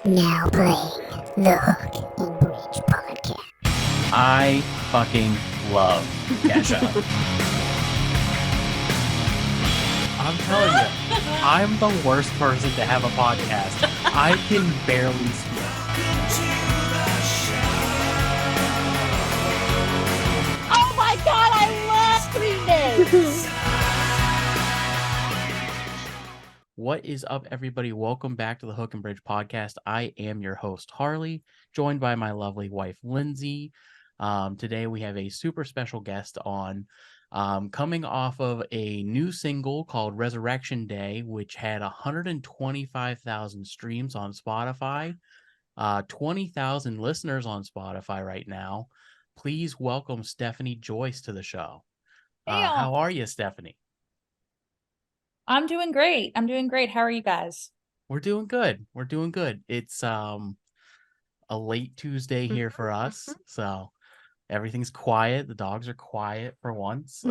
Now playing the Hook and Bridge podcast. I fucking love Kesha. I'm telling you, I'm the worst person to have a podcast. I can barely speak. Oh my god, I love doing this! What is up, everybody? Welcome back to the Hook and Bridge podcast. I am your host, Harley, joined by my lovely wife, Lindsay. Today we have a super special guest on, coming off of a new single called Resurrection Day, which had 125,000 streams on Spotify, 20,000 listeners on Spotify right now. Please welcome Stefanie Joyce to the show. How are you, Stefanie? I'm doing great. How are you guys? We're doing good. It's a late Tuesday here for us, so everything's quiet. The dogs are quiet for once.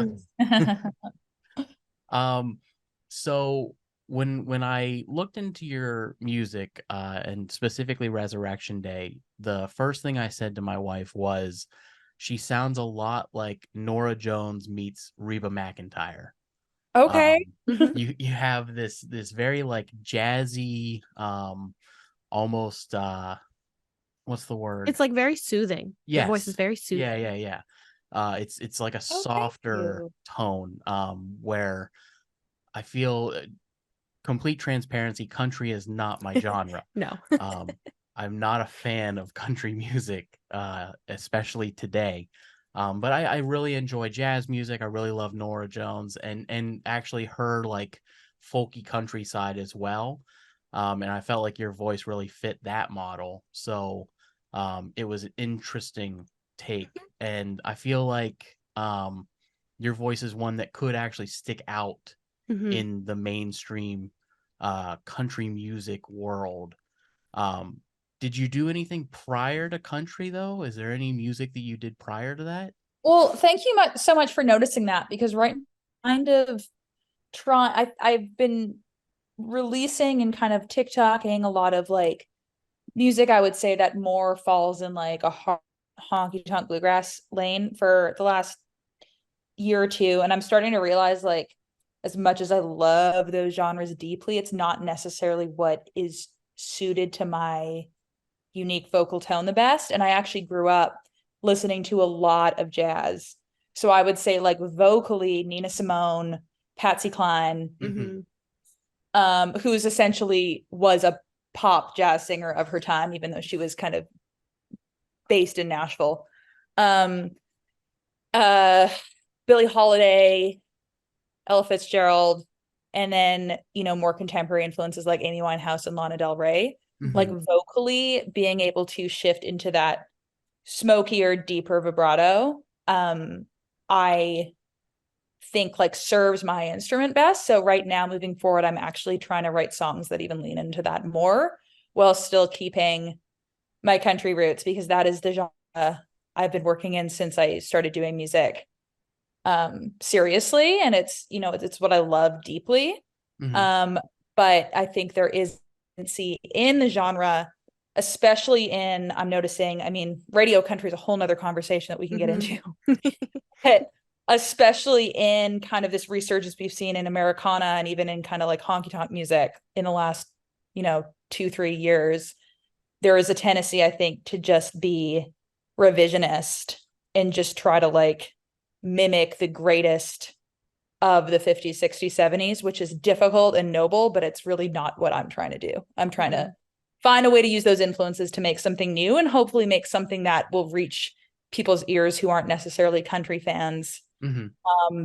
So when I looked into your music, and specifically Resurrection Day, the first thing I said to my wife was, she sounds a lot like Norah Jones meets Reba McEntire. Okay. You have this very like jazzy, almost what's the word? It's like very soothing. Yes. Your voice is very soothing. Yeah. It's like a softer tone, where I feel, complete transparency, country is not my genre. No. I'm not a fan of country music, especially today. But I really enjoy jazz music. I really love Norah Jones and actually her like folky countryside as well. And I felt like your voice really fit that model. So it was an interesting take. And I feel like your voice is one that could actually stick out in the mainstream country music world. Did you do anything prior to country, though? Is there any music that you did prior to that? Well, thank you so much for noticing that, because I've been releasing and kind of TikToking a lot of like music, I would say, that more falls in like a honky tonk bluegrass lane for the last year or two. And I'm starting to realize, like, as much as I love those genres deeply, it's not necessarily what is suited to my unique vocal tone the best. And I actually grew up listening to a lot of jazz. So I would say, like, vocally, Nina Simone, Patsy Cline, who's essentially was a pop jazz singer of her time, even though she was kind of based in Nashville. Billie Holiday, Ella Fitzgerald, and then, more contemporary influences like Amy Winehouse and Lana Del Rey. Like, vocally being able to shift into that smokier, deeper vibrato, I think like serves my instrument best. So right now, moving forward, I'm actually trying to write songs that even lean into that more, while still keeping my country roots, because that is the genre I've been working in since I started doing music seriously, and it's what I love deeply. But I think there is in the genre, especially I'm noticing, I mean, radio country is a whole nother conversation that we can get into, but especially in kind of this resurgence we've seen in Americana and even in kind of like honky tonk music in the last 2-3 years, there is a tendency, I think, to just be revisionist and just try to like mimic the greatest of the 50s, 60s, 70s, which is difficult and noble, but it's really not what I'm trying to do. I'm trying to find a way to use those influences to make something new, and hopefully make something that will reach people's ears who aren't necessarily country fans.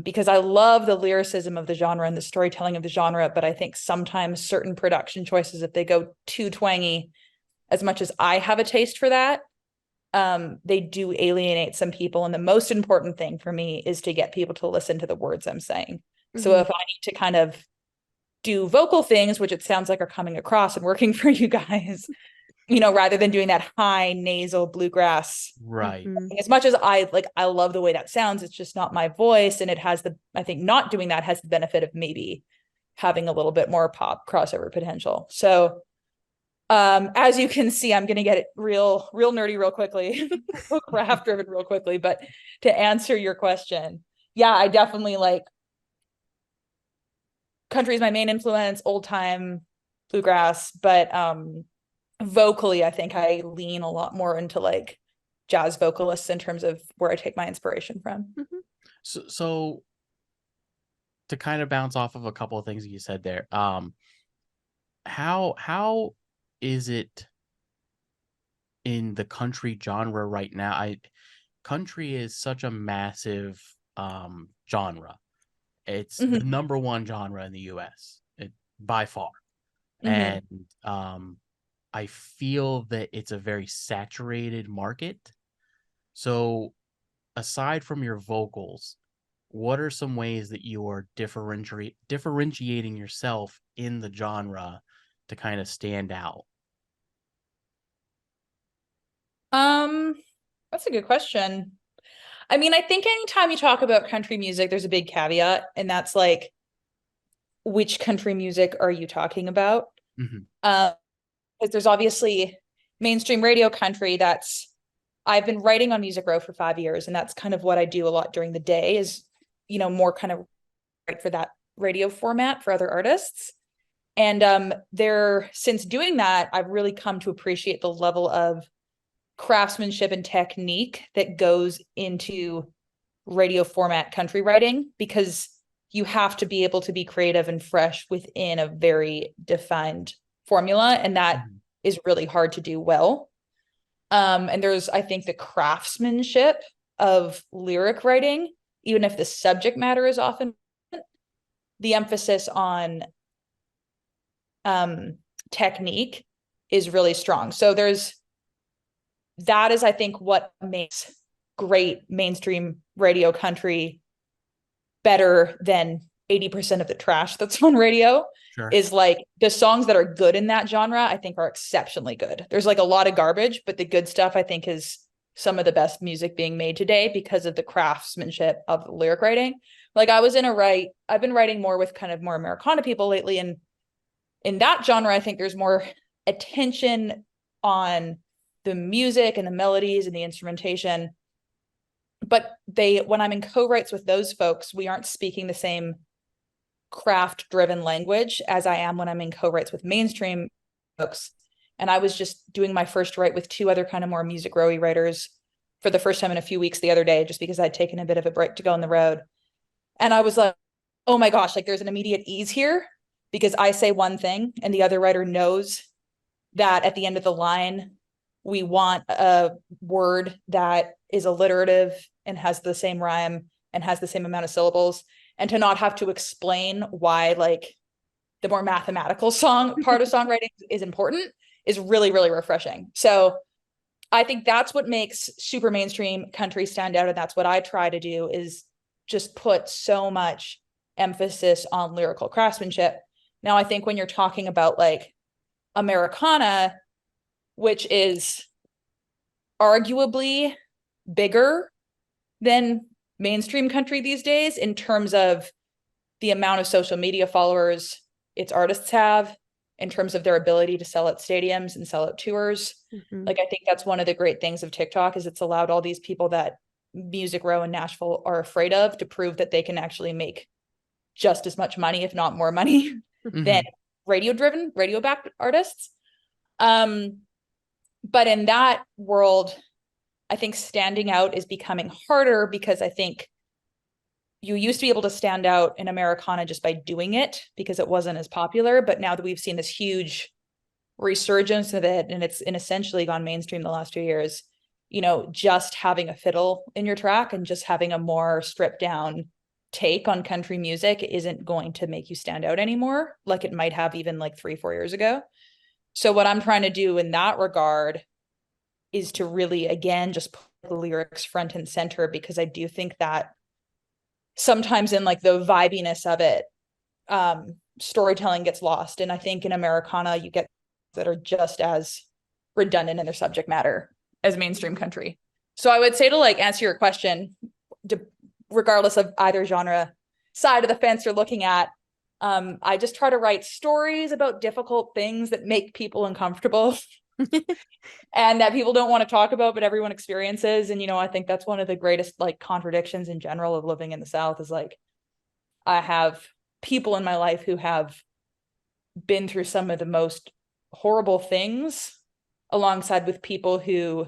Because I love the lyricism of the genre and the storytelling of the genre, but I think sometimes certain production choices, if they go too twangy, as much as I have a taste for that, they do alienate some people. And the most important thing for me is to get people to listen to the words I'm saying. So if I need to kind of do vocal things, which it sounds like are coming across and working for you guys, rather than doing that high nasal bluegrass, right? As much as I love the way that sounds, it's just not my voice. And I think not doing that has the benefit of maybe having a little bit more pop crossover potential. So As you can see, I'm gonna get it real nerdy real quickly, craft driven real quickly. But to answer your question, yeah, I definitely like country is my main influence, old time bluegrass, but vocally, I think I lean a lot more into like jazz vocalists in terms of where I take my inspiration from. So to kind of bounce off of a couple of things you said there, how is it in the country genre right now? Country is such a massive genre. It's the number one genre in the US, by far. And I feel that it's a very saturated market. So aside from your vocals, what are some ways that you are differentiating yourself in the genre to kind of stand out? That's a good question. I mean, I think anytime you talk about country music, there's a big caveat, and that's like, which country music are you talking about? Because there's obviously mainstream radio country I've been writing on Music Row for 5 years, and that's kind of what I do a lot during the day is, more kind of write for that radio format for other artists. And since doing that, I've really come to appreciate the level of craftsmanship and technique that goes into radio format country writing, because you have to be able to be creative and fresh within a very defined formula, and that is really hard to do well. And there's, I think, the craftsmanship of lyric writing, even if the subject matter is often, the emphasis on technique is really strong. So that is, I think, what makes great mainstream radio country better than 80% of the trash that's on radio. Sure. Is like the songs that are good in that genre, I think, are exceptionally good. There's like a lot of garbage, but the good stuff, I think, is some of the best music being made today because of the craftsmanship of lyric writing. Like I've been writing more with kind of more Americana people lately, and in that genre, I think there's more attention on the music and the melodies and the instrumentation. But when I'm in co-writes with those folks, we aren't speaking the same craft-driven language as I am when I'm in co-writes with mainstream folks. And I was just doing my first write with 2 other kind of more music rowy writers for the first time in a few weeks the other day, just because I'd taken a bit of a break to go on the road. And I was like, oh my gosh, like there's an immediate ease here, because I say one thing and the other writer knows that at the end of the line, we want a word that is alliterative and has the same rhyme and has the same amount of syllables, and to not have to explain why like the more mathematical part of songwriting is important is really, really refreshing. So I think that's what makes super mainstream country stand out. And that's what I try to do, is just put so much emphasis on lyrical craftsmanship. Now, I think when you're talking about like Americana, which is arguably bigger than mainstream country these days in terms of the amount of social media followers its artists have, in terms of their ability to sell at stadiums and sell at tours. Like, I think that's one of the great things of TikTok, is it's allowed all these people that Music Row in Nashville are afraid of to prove that they can actually make just as much money, if not more money, than radio-backed artists. But in that world, I think standing out is becoming harder, because I think you used to be able to stand out in Americana just by doing it because it wasn't as popular. But now that we've seen this huge resurgence of it, and it's essentially gone mainstream the last 2 years, just having a fiddle in your track and just having a more stripped down take on country music isn't going to make you stand out anymore, like it might have even like 3-4 years ago. So what I'm trying to do in that regard is to really, again, just put the lyrics front and center, because I do think that sometimes in like the vibiness of it, storytelling gets lost. And I think in Americana, you get that are just as redundant in their subject matter as mainstream country. So I would say, to like answer your question, regardless of either genre side of the fence you're looking at, I just try to write stories about difficult things that make people uncomfortable and that people don't want to talk about, but everyone experiences. And, I think that's one of the greatest like contradictions in general of living in the South is like, I have people in my life who have been through some of the most horrible things alongside with people who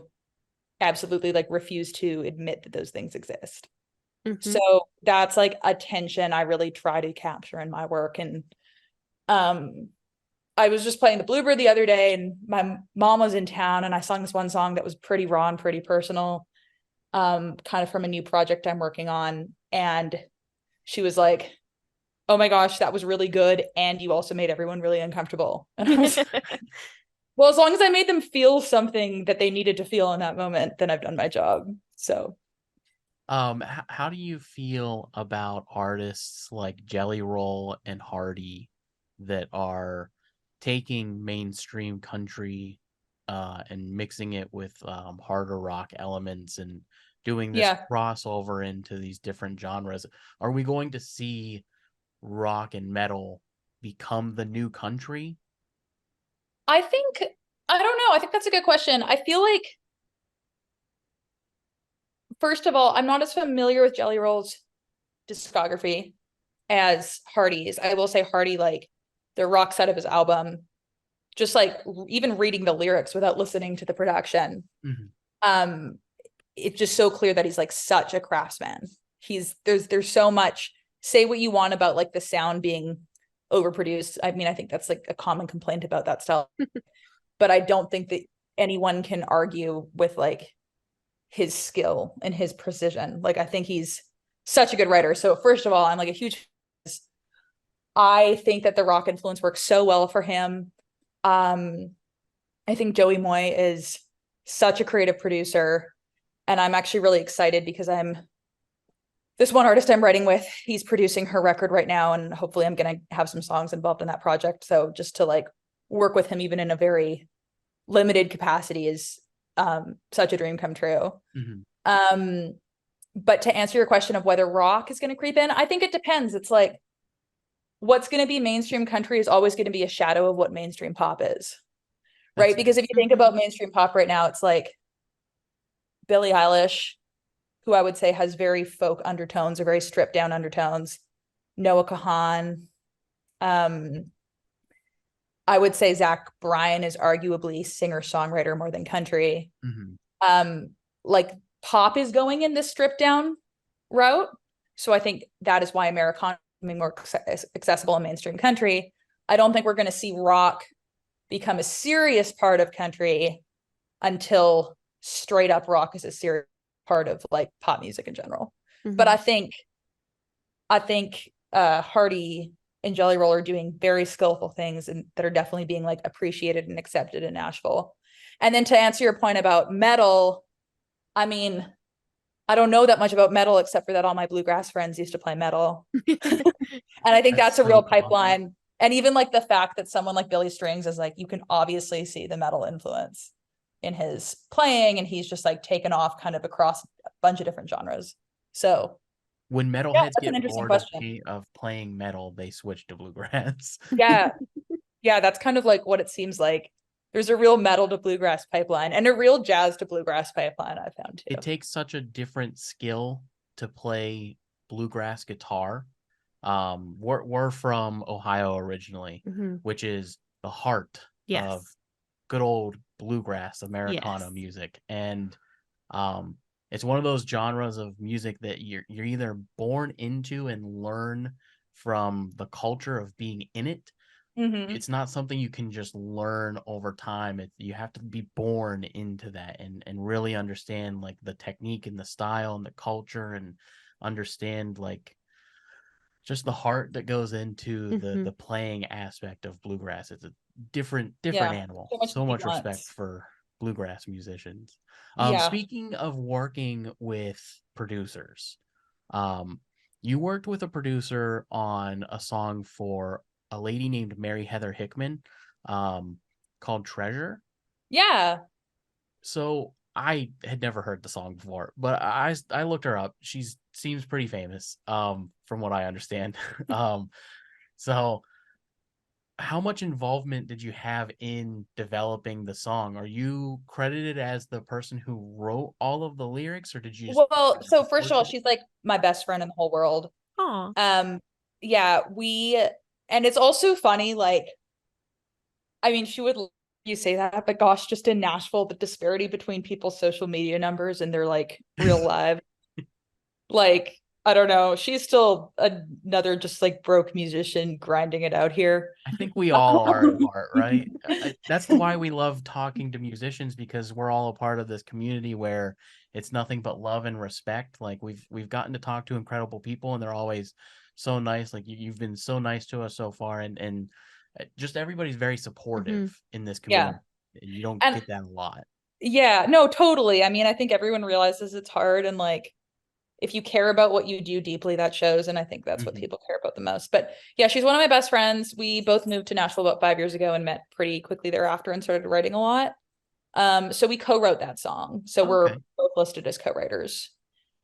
absolutely like refuse to admit that those things exist. So that's like a tension I really try to capture in my work. And I was just playing the Bluebird the other day and my mom was in town and I sung this one song that was pretty raw and pretty personal, kind of from a new project I'm working on. And she was like, oh my gosh, that was really good. And you also made everyone really uncomfortable. And I was well, as long as I made them feel something that they needed to feel in that moment, then I've done my job. So how do you feel about artists like Jelly Roll and Hardy that are taking mainstream country and mixing it with harder rock elements and doing this crossover into these different genres? Are we going to see rock and metal become the new country? I don't know. I think that's a good question. I feel like, first of all, I'm not as familiar with Jelly Roll's discography as Hardy's. I will say Hardy, like the rock side of his album, just like even reading the lyrics without listening to the production, it's just so clear that he's like such a craftsman. There's so much, say what you want about like the sound being overproduced. I mean, I think that's like a common complaint about that style. But I don't think that anyone can argue with like his skill and his precision. Like, I think he's such a good writer. So first of all, I'm like a huge, I think that the rock influence works so well for him. I think Joey Moy is such a creative producer. And I'm actually really excited because this one artist I'm writing with, he's producing her record right now. And hopefully I'm going to have some songs involved in that project. So just to like work with him, even in a very limited capacity, is such a dream come true. But to answer your question of whether rock is going to creep in, I think it depends. It's like, what's going to be mainstream country is always going to be a shadow of what mainstream pop is. Right? Because if you think about mainstream pop right now, it's like Billie Eilish, who I would say has very folk undertones or very stripped down undertones. Noah Kahan. I would say Zach Bryan is arguably singer-songwriter more than country. Like pop is going in this stripped down route. So I think that is why Americana is becoming more accessible in mainstream country. I don't think we're going to see rock become a serious part of country until straight up rock is a serious part of like pop music in general. But I think Hardy and Jelly Roll are doing very skillful things and that are definitely being like appreciated and accepted in Nashville. And then to answer your point about metal, I mean, I don't know that much about metal except for that all my bluegrass friends used to play metal. And I think that's a real pipeline. And even like the fact that someone like Billy Strings is like, you can obviously see the metal influence in his playing, and he's just like taken off kind of across a bunch of different genres. So when metalheads get bored of playing metal, they switch to bluegrass. Yeah, that's kind of like what it seems like. There's a real metal to bluegrass pipeline and a real jazz to bluegrass pipeline, I found too. It takes such a different skill to play bluegrass guitar. We're from Ohio originally, which is the heart of good old bluegrass Americana music. And it's one of those genres of music that you're either born into and learn from the culture of being in it. It's not something you can just learn over time. You have to be born into that and really understand like the technique and the style and the culture, and understand like just the heart that goes into the playing aspect of bluegrass. It's a different animal. So much respect for bluegrass musicians. Speaking of working with producers, you worked with a producer on a song for a lady named Mary Heather Hickman, called Treasure. Yeah. So I had never heard the song before, but I looked her up. She seems pretty famous, from what I understand. So how much involvement did you have in developing the song? Are you credited as the person who wrote all of the lyrics, or did you just Well, so first of all, support? she's like my best friend in the whole world. Aw. Yeah, and it's also funny, like, I mean, she would you say that, but gosh, just in Nashville, the disparity between people's social media numbers and their like real lives, like, I don't know, she's still another just like broke musician grinding it out here. I think we all are at heart, right? That's why we love talking to musicians, because we're all a part of this community where it's nothing but love and respect. Like we've gotten to talk to incredible people, and they're always so nice. Like you've been so nice to us so far, and just everybody's very supportive in this Yeah. community. And you don't And get that a lot. yeah, no, totally. I mean, I think everyone realizes it's hard, and like if you care about what you do deeply, that shows. And I think that's what Mhm. people care about the most. But yeah, she's one of my best friends. We both moved to Nashville about 5 years ago and met pretty quickly thereafter and started writing a lot. So we co-wrote that song. So we're Okay. both listed as co-writers.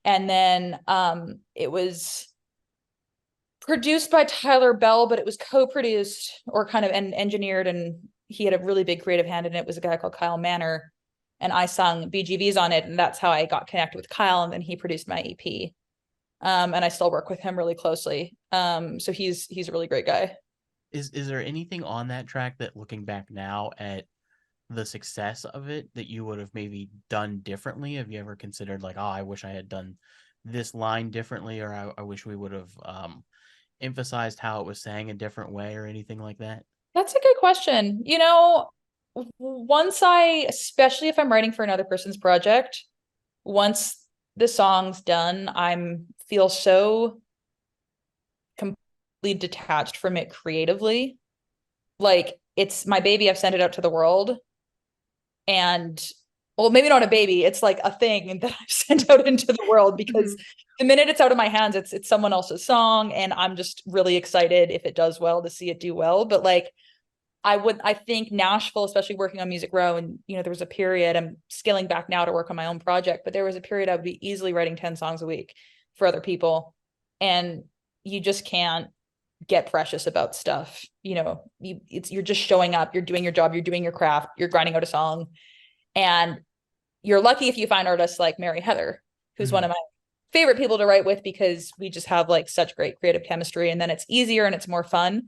And then it was produced by Tyler Bell, but it was co-produced or kind of engineered, and he had a really big creative hand in it. It was a guy called Kyle Manor, and I sung BGVs on it, and that's how I got connected with Kyle, and then he produced my EP. And I still work with him really closely. So he's a really great guy. Is there anything on that track that, looking back now at the success of it, that you would have maybe done differently? Have you ever considered like, oh, I wish I had done this line differently, or I wish we would have emphasized how it was sang a different way, or anything like that? That's a good question. You know, once I, especially if I'm writing for another person's project, once the song's done, I'm feel so completely detached from it creatively. Like it's my baby, I've sent it out to the world. And well, maybe not a baby, it's like a thing that I've sent out into the world because the minute it's out of my hands, it's someone else's song. And I'm just really excited if it does well to see it do well. But like I think Nashville, especially working on Music Row, and you know, there was a period, I'm scaling back now to work on my own project, but there was a period I would be easily writing 10 songs a week for other people. And you just can't get precious about stuff. You know, you're just showing up, you're doing your job, you're doing your craft, you're grinding out a song. And you're lucky if you find artists like Mary Heather, who's one of my favorite people to write with because we just have like such great creative chemistry, and then it's easier and it's more fun.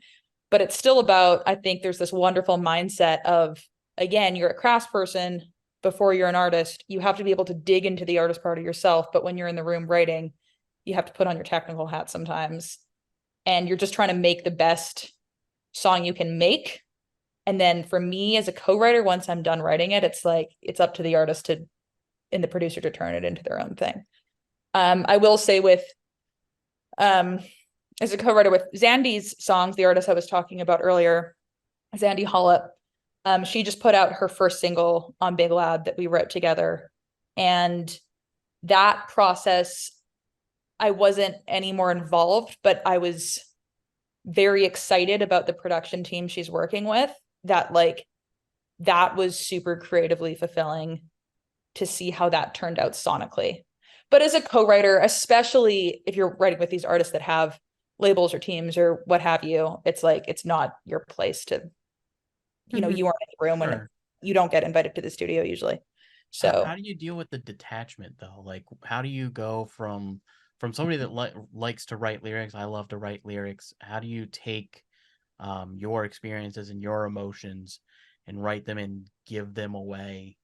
But it's still about, I think there's this wonderful mindset of, again, you're a craftsperson before you're an artist. You have to be able to dig into the artist part of yourself. But when you're in the room writing, you have to put on your technical hat sometimes. And you're just trying to make the best song you can make. And then for me as a co-writer, once I'm done writing it, it's like, it's up to the artist to, and the producer to turn it into their own thing. I will say with, as a co-writer with Zandy's songs, the artist I was talking about earlier, Zandy Hollop, she just put out her first single on Big Loud that we wrote together. And that process, I wasn't any more involved, but I was very excited about the production team she's working with. That was super creatively fulfilling to see how that turned out sonically. But as a co-writer, especially if you're writing with these artists that have labels or teams or what have you, it's like, it's not your place to, you know, you aren't in the room when you don't get invited to the studio usually. So how do you deal with the detachment though? Like, how do you go from somebody that likes to write lyrics? I love to write lyrics. How do you take your experiences and your emotions and write them and give them away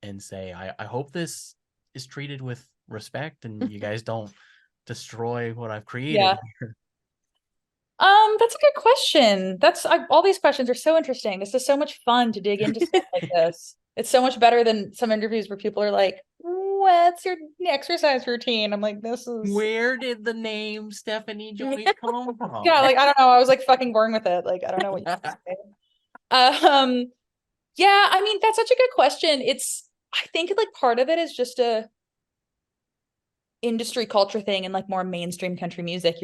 and say, I hope this is treated with respect and you guys don't destroy what I've created yeah. here? That's a good question. All these questions are so interesting. This is so much fun to dig into stuff like this. It's so much better than some interviews where people are like, "What's your exercise routine?" I'm like, "This is Where did the name Stefanie Joyce come from? yeah." Like I don't know. I was like fucking born with it. Like I don't know what you say. Yeah. I mean, that's such a good question. I think like part of it is just a industry culture thing and like more mainstream country music.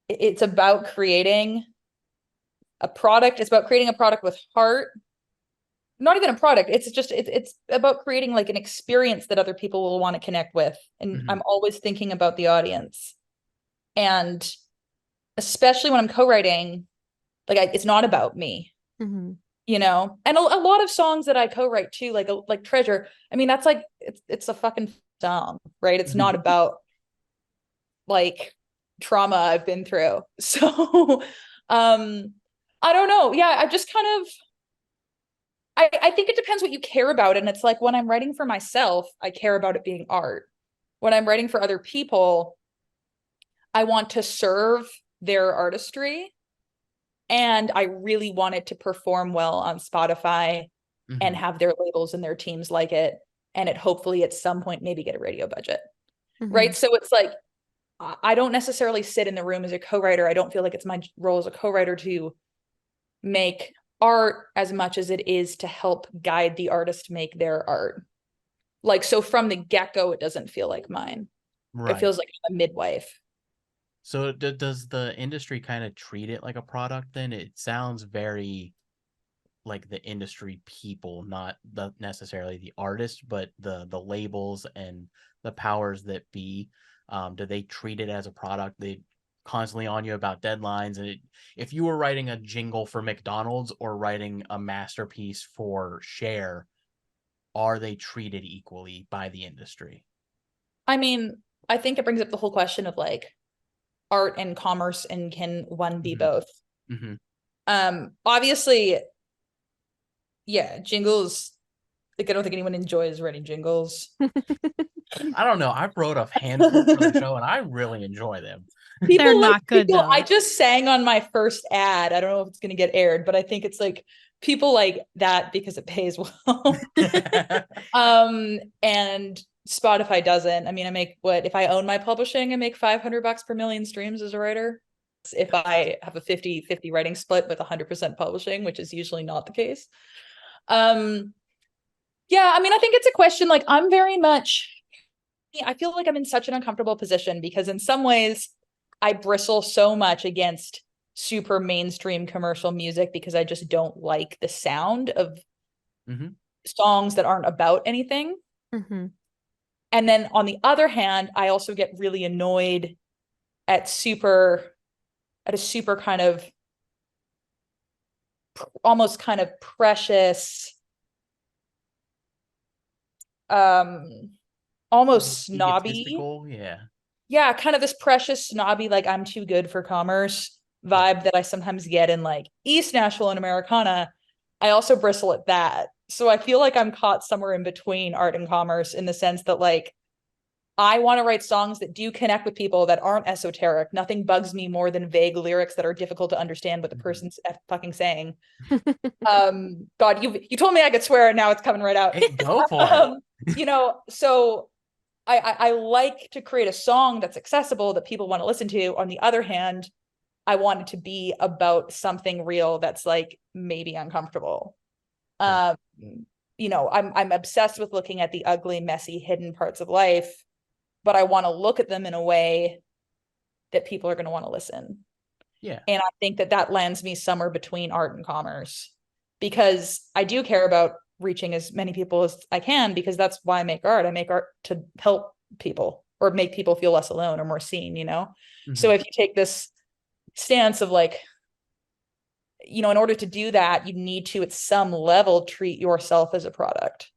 It's about creating a product. It's about creating a product with heart. Not even a product. It's about creating like an experience that other people will want to connect with. And I'm always thinking about the audience. And especially when I'm co-writing, like it's not about me, you know? And a lot of songs that I co-write too, like Treasure, I mean, that's like, it's a fucking song, right? It's not about like trauma I've been through. So, I don't know. Yeah, I just kind of, I think it depends what you care about. And it's like when I'm writing for myself, I care about it being art. When I'm writing for other people, I want to serve their artistry. And I really want it to perform well on Spotify and have their labels and their teams like it. And it hopefully at some point maybe get a radio budget. Right. So it's like, I don't necessarily sit in the room as a co-writer. I don't feel like it's my role as a co-writer to make art as much as it is to help guide the artist make their art. Like, so from the get-go, it doesn't feel like mine. It feels like I'm a midwife. So does the industry kind of treat it like a product then? It sounds very like the industry people, not necessarily the artist, but the labels and the powers that be. Do they treat it as a product? They constantly on you about deadlines, and if you were writing a jingle for McDonald's or writing a masterpiece for Cher, are they treated equally by the industry? I mean, I think it brings up the whole question of like art and commerce, and can one be both? Obviously, yeah, jingles, like I don't think anyone enjoys writing jingles. I don't know. I wrote a handful for the show and I really enjoy them. They're not good though. I just sang on my first ad. I don't know if it's going to get aired, but I think it's like people like that because it pays well. And Spotify doesn't. I mean, I make if I own my publishing, I make $500 per million streams as a writer. If I have a 50-50 writing split with 100% publishing, which is usually not the case. Yeah, I mean, I think it's a question, like I'm very much, I feel like I'm in such an uncomfortable position because in some ways I bristle so much against super mainstream commercial music because I just don't like the sound of songs that aren't about anything. And then on the other hand, I also get really annoyed at a super kind of almost kind of precious, almost snobby. Yeah, kind of this precious snobby, like I'm too good for commerce vibe that I sometimes get in like East Nashville and Americana. I also bristle at that. So I feel like I'm caught somewhere in between art and commerce in the sense that like I want to write songs that do connect with people that aren't esoteric. Nothing bugs me more than vague lyrics that are difficult to understand what the person's fucking saying. God, you told me I could swear and now it's coming right out. Hey, go for it. You know, so I like to create a song that's accessible that people want to listen to. On the other hand, I want it to be about something real that's like maybe uncomfortable. You know, I'm obsessed with looking at the ugly, messy, hidden parts of life, but I want to look at them in a way that people are going to want to listen. Yeah. And I think that lands me somewhere between art and commerce because I do care about reaching as many people as I can because that's why I make art. I make art to help people or make people feel less alone or more seen, you know? So if you take this stance of like, you know, in order to do that, you need to at some level treat yourself as a product.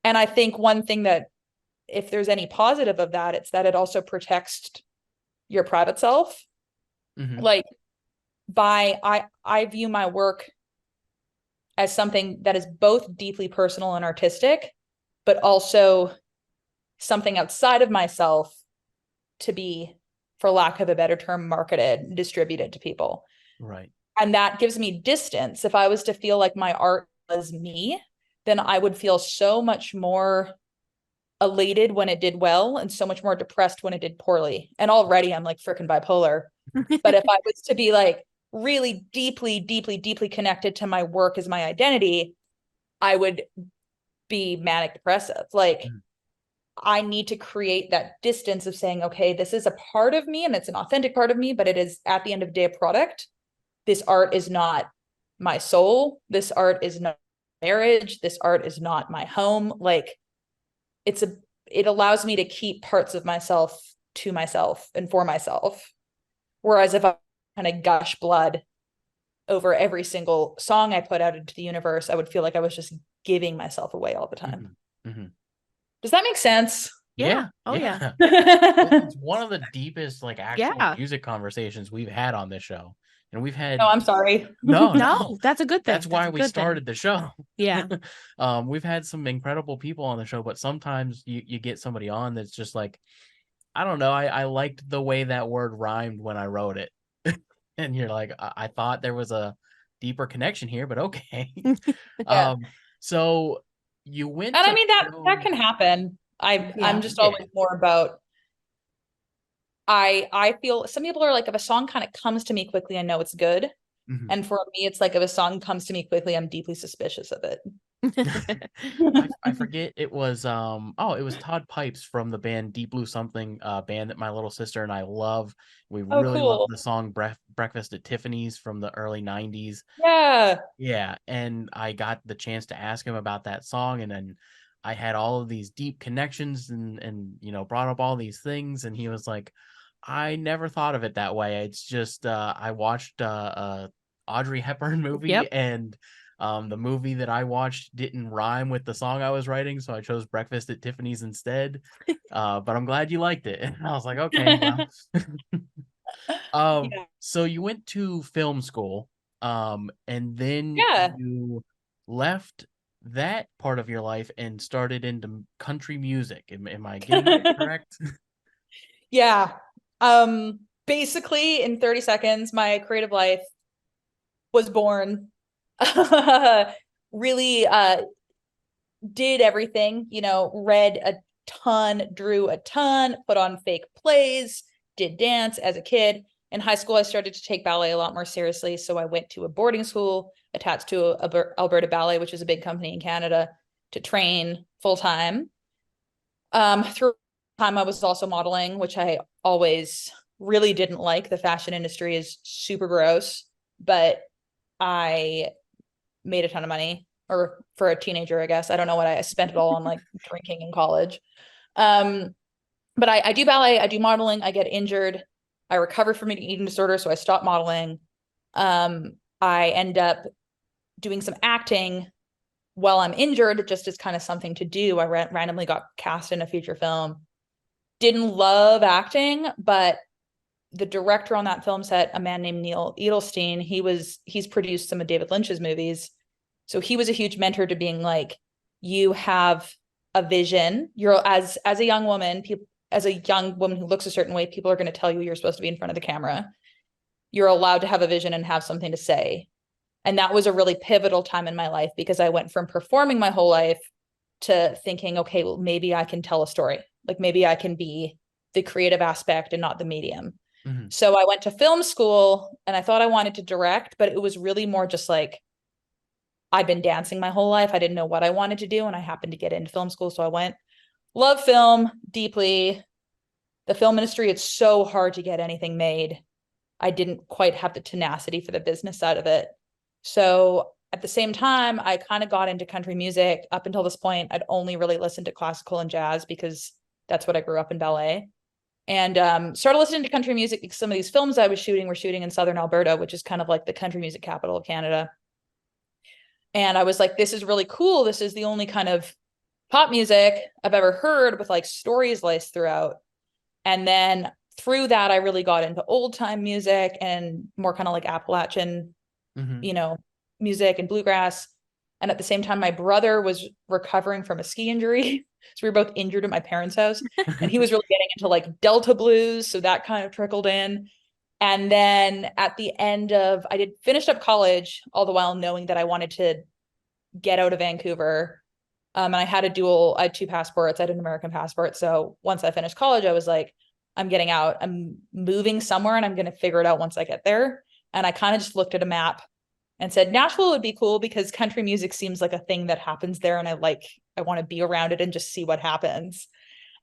And I think one thing that if there's any positive of that, it's that it also protects your private self. Like I view my work as something that is both deeply personal and artistic, but also something outside of myself to be, for lack of a better term, marketed and distributed to people. Right. And that gives me distance. If I was to feel like my art was me, then I would feel so much more elated when it did well and so much more depressed when it did poorly. And already I'm like freaking bipolar. But if I was to be like really deeply, deeply, deeply connected to my work as my identity, I would be manic depressive. Like I need to create that distance of saying, okay, this is a part of me and it's an authentic part of me, but it is at the end of the day a product. This art is not my soul. This art is not marriage. This art is not my home. Like it allows me to keep parts of myself to myself and for myself. Whereas if I kind of gush blood over every single song I put out into the universe, I would feel like I was just giving myself away all the time. Does that make sense? Yeah. Oh yeah. It's one of the deepest like actual Yeah. music conversations we've had on this show. And we've had No, I'm sorry. No, that's a good thing. That's why we started the show. Yeah. We've had some incredible people on the show, but sometimes you get somebody on that's just like, I don't know, I liked the way that word rhymed when I wrote it. And you're like, I thought there was a deeper connection here, but okay. Yeah. So you went And to I mean that can happen. I'm just always more about I feel some people are like, if a song kind of comes to me quickly, I know it's good. And for me, it's like if a song comes to me quickly, I'm deeply suspicious of it. I forget, it was it was Todd Pipes from the band Deep Blue Something, band that my little sister and I love. We really love the song Breakfast at Tiffany's from the early 90s. Yeah, and I got the chance to ask him about that song, and then I had all of these deep connections and brought up all these things, and he was like, I never thought of it that way. It's just I watched Audrey Hepburn movie, and the movie that I watched didn't rhyme with the song I was writing, so I chose Breakfast at Tiffany's instead. But I'm glad you liked it. And I was like, okay, well. So you went to film school, and then you left that part of your life and started into country music. Am I getting it correct? Yeah. Basically in 30 seconds, my creative life was born. Really did everything, read a ton, drew a ton, put on fake plays, did dance as a kid. In high school, I started to take ballet a lot more seriously. So I went to a boarding school attached to Alberta Ballet, which is a big company in Canada, to train full time. Through time, I was also modeling, which I always really didn't like. The fashion industry is super gross, but I made a ton of money, or for a teenager, I guess. I don't know what I spent it all on, like drinking in college. But I do ballet, I do modeling, I get injured, I recover from an eating disorder, so I stop modeling. I end up doing some acting while I'm injured, just as kind of something to do. I randomly got cast in a feature film. Didn't love acting, but the director on that film set, a man named Neil Edelstein, he's produced some of David Lynch's movies. So he was a huge mentor to being like, you have a vision. You're as a young woman, as a young woman who looks a certain way, people are going to tell you you're supposed to be in front of the camera. You're allowed to have a vision and have something to say. And that was a really pivotal time in my life, because I went from performing my whole life to thinking, okay, well, maybe I can tell a story. Like maybe I can be the creative aspect and not the medium. So I went to film school and I thought I wanted to direct, but it was really more just like, I've been dancing my whole life. I didn't know what I wanted to do, and I happened to get into film school. So I went. Love film deeply. The film industry, it's so hard to get anything made. I didn't quite have the tenacity for the business side of it. So at the same time, I kind of got into country music. Up until this point, I'd only really listened to classical and jazz because that's what I grew up in ballet. And started listening to country music because some of these films I was shooting were shooting in southern Alberta, which is kind of like the country music capital of Canada. And I was like, this is really cool. This is the only kind of pop music I've ever heard with like stories laced throughout. And then through that, I really got into old time music and more kind of like Appalachian, music and bluegrass. And at the same time, my brother was recovering from a ski injury. So we were both injured at my parents' house, and he was really getting into like Delta blues. So that kind of trickled in. And then at the end of, I finished up college, all the while knowing that I wanted to get out of Vancouver. And I had I had two passports. I had an American passport. So once I finished college, I was like, I'm getting out. I'm moving somewhere and I'm going to figure it out once I get there. And I kind of just looked at a map and said, Nashville would be cool because country music seems like a thing that happens there. And I want to be around it and just see what happens.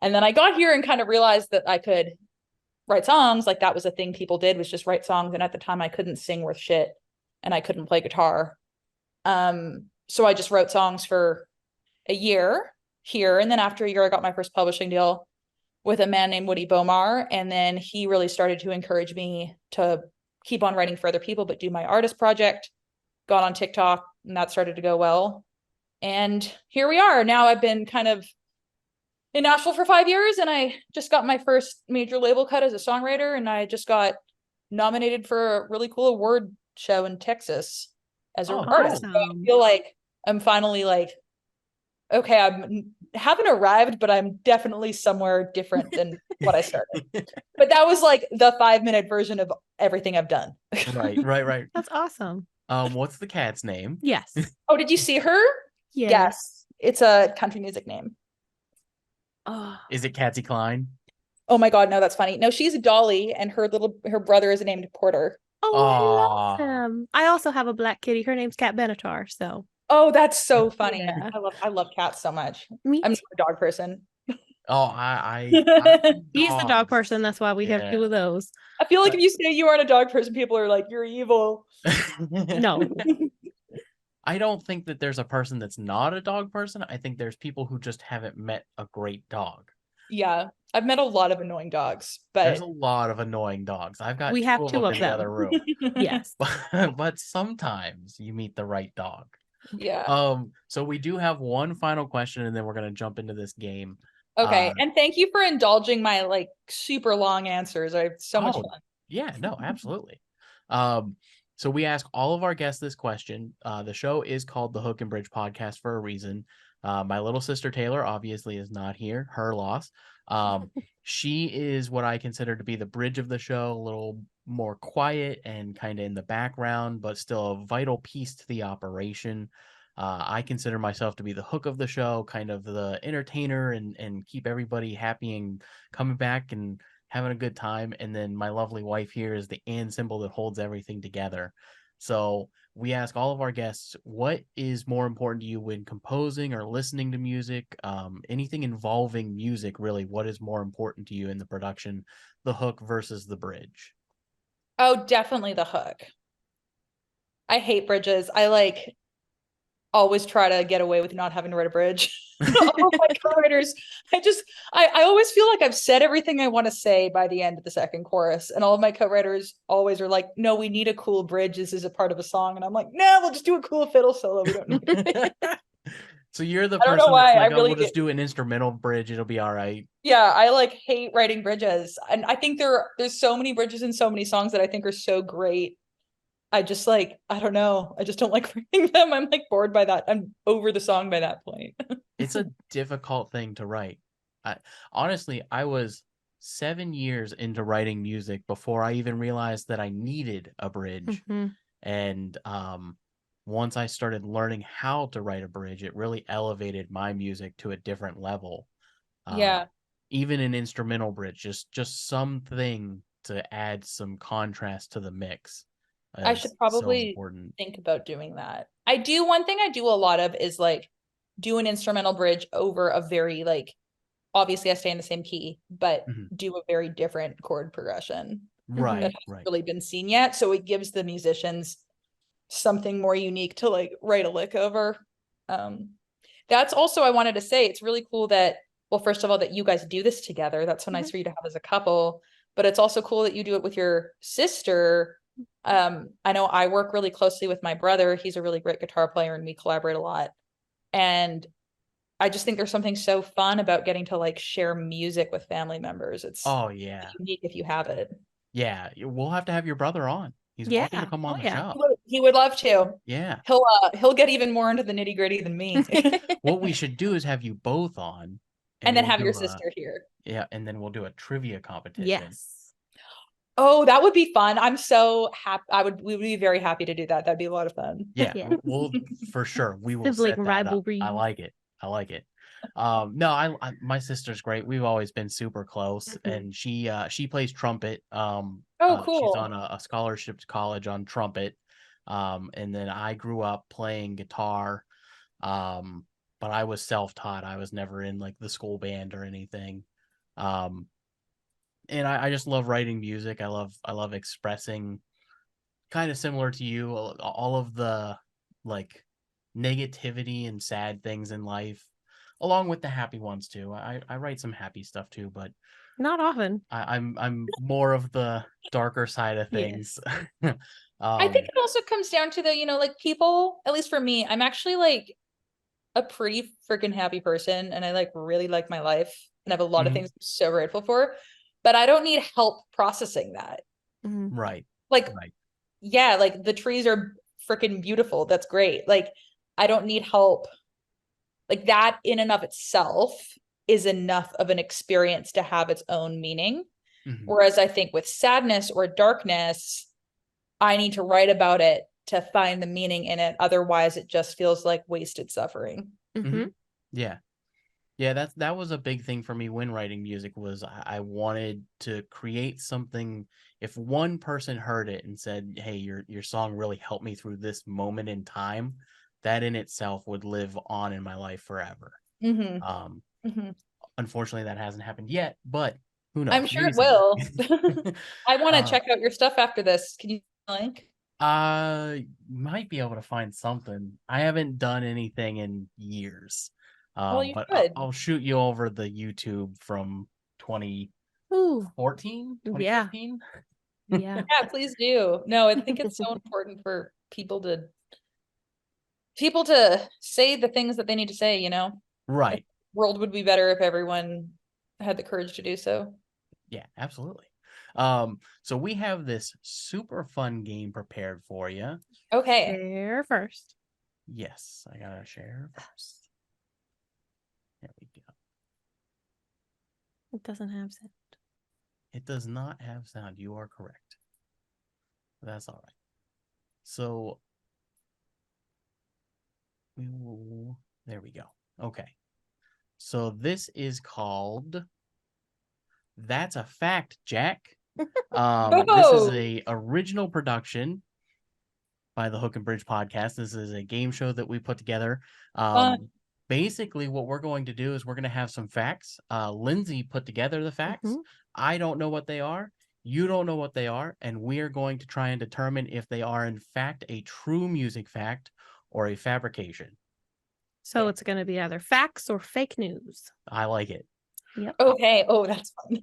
And then I got here and kind of realized that I could write songs. Like that was a thing people did, was just write songs. And at the time I couldn't sing worth shit and I couldn't play guitar. So I just wrote songs for a year here. And then after a year, I got my first publishing deal with a man named Woody Bomar. And then he really started to encourage me to keep on writing for other people, but do my artist project. Got on TikTok, and that started to go well. And here we are. Now I've been kind of in Nashville for 5 years, and I just got my first major label cut as a songwriter, and I just got nominated for a really cool award show in Texas as an artist. awesome. So I feel like I'm finally like, okay, I haven't arrived, but I'm definitely somewhere different than what I started. But that was like the 5-minute version of everything I've done. Right. That's awesome. What's the cat's name? Yes. Oh, did you see her? Yes. It's a country music name. Oh, Is it Patsy Cline? Oh my God, no, that's funny. No, she's Dolly, and her brother is named Porter. I Aw. love him. I also have a black kitty. Her name's Cat Benatar. So Oh, that's so funny. Yeah. I love cats so much. me I'm too. not a dog person. Oh, I He's the dog person. That's why we have Yeah. 2 of those. I feel like if you say you aren't a dog person, people are like, you're evil. No. I don't think that there's a person that's not a dog person. I think there's people who just haven't met a great dog. Yeah, I've met a lot of annoying dogs, There's but a lot of annoying dogs. I've got We have 2 in of the them. other room. Yes. But sometimes you meet the right dog. yeah. So we do have one final question, and then we're gonna jump into this game. Okay, and thank you for indulging my like super long answers. I have so much Oh, fun. Yeah, no, absolutely. So we ask all of our guests this question. The show is called the Hook and Bridge Podcast for a reason. My little sister Taylor obviously is not here. Her loss. She is what I consider to be the bridge of the show, a little more quiet and kind of in the background, but still a vital piece to the operation. I consider myself to be the hook of the show, kind of the entertainer and keep everybody happy and coming back and having a good time. And then my lovely wife here is the and symbol that holds everything together. So we ask all of our guests, what is more important to you when composing or listening to music? Anything involving music, really, what is more important to you in the production, the hook versus the bridge? Oh, definitely the hook. I hate bridges. I like always try to get away with not having to write a bridge. All of my co-writers, I always feel like I've said everything I want to say by the end of the second chorus, and all of my co-writers always are like, "No, we need a cool bridge. This is a part of a song," and I'm like, "No, we'll just do a cool fiddle solo. We don't need it." So you're the I don't know person that's why. like, I oh, really we'll just do an instrumental bridge. It'll be all right. Yeah, I like hate writing bridges, and I think there's so many bridges in so many songs that I think are so great. I just like, I don't know. I just don't like writing them. I'm like bored by that. I'm over the song by that point. It's a difficult thing to write. Honestly, I was 7 years into writing music before I even realized that I needed a bridge. Mhm. And once I started learning how to write a bridge, it really elevated my music to a different level. Yeah. Even an instrumental bridge, just something to add some contrast to the mix. I should So probably important. think about doing that. One thing I do a lot of is like do an instrumental bridge over a very like, obviously I stay in the same key, but Mhm. do a very different chord progression that Right, hasn't right. really been seen yet. So it gives the musicians something more unique to like write a lick over. That's also, I wanted to say, it's really cool that, well, first of all, that you guys do this together. That's so nice for you to have as a couple, but it's also cool that you do it with your sister. I know I work really closely with my brother. He's a really great guitar player and we collaborate a lot. And I just think there's something so fun about getting to like share music with family members. It's Oh, yeah. unique if you have it. Yeah, we'll have to have your brother on. He's welcome to Yeah. come on Oh, the yeah. show. He would love to. Yeah. He'll get even more into the nitty gritty than me. What we should do is have you both on, And then we'll have your do sister here. and then we'll do a trivia competition. Yes. Oh, that would be fun. I'm so happy. We would be very happy to do that. That'd be a lot of fun. Yeah, Yeah. we'll for sure. We will Sibling set that up. rivalry. I like it. I like it. No, my sister's great. We've always been super close, and she plays trumpet. Oh, She's cool. on a scholarship to college on trumpet. And then I grew up playing guitar. But I was self-taught. I was never in like the school band or anything. And I just love writing music. I love expressing, kind of similar to you, all of the like negativity and sad things in life, along with the happy ones too. I write some happy stuff too, but Not often. I'm more of the darker side of things. I think it also comes down to like people, at least for me, I'm actually like a pretty freaking happy person, and I like really like my life and have a lot of things I'm so grateful for, but I don't need help processing that. Right. Like, right. yeah, like the trees are freaking beautiful. That's great. Like, I don't need help. Like that in and of itself is enough of an experience to have its own meaning. Whereas I think with sadness or darkness, I need to write about it to find the meaning in it. Otherwise, it just feels like wasted suffering. Yeah. Yeah, that was a big thing for me when writing music. Was I wanted to create something. If one person heard it and said, "Hey, your song really helped me through this moment in time," that in itself would live on in my life forever. Unfortunately, that hasn't happened yet, but who knows? I'm sure Maybe it will. someday. I want to check out your stuff after this. Can you link? Might be able to find something. I haven't done anything in years. Well, you But should. I'll shoot you over the YouTube from 2014, Yeah. 2015. Yeah. Yeah, please do. No, I think it's so important for people to say the things that they need to say, Right. The world would be better if everyone had the courage to do so. Yeah, absolutely. So we have this super fun game prepared for you. Okay. Share first. Yes, I gotta share first. There we go. It doesn't have sound. It does not have sound. You are correct. That's all right. So there we go. Okay. So this is called That's a Fact, Jack. This is a original production by the Hook and Bridge podcast. This is a game show that we put together. Basically, what we're going to do is we're going to have some facts. Lindsay put together the facts. I don't know what they are. You don't know what they are. And we are going to try and determine if they are, in fact, a true music fact or a fabrication. So it's going to be either facts or fake news. I like it. Yep. Okay. Oh, that's fun.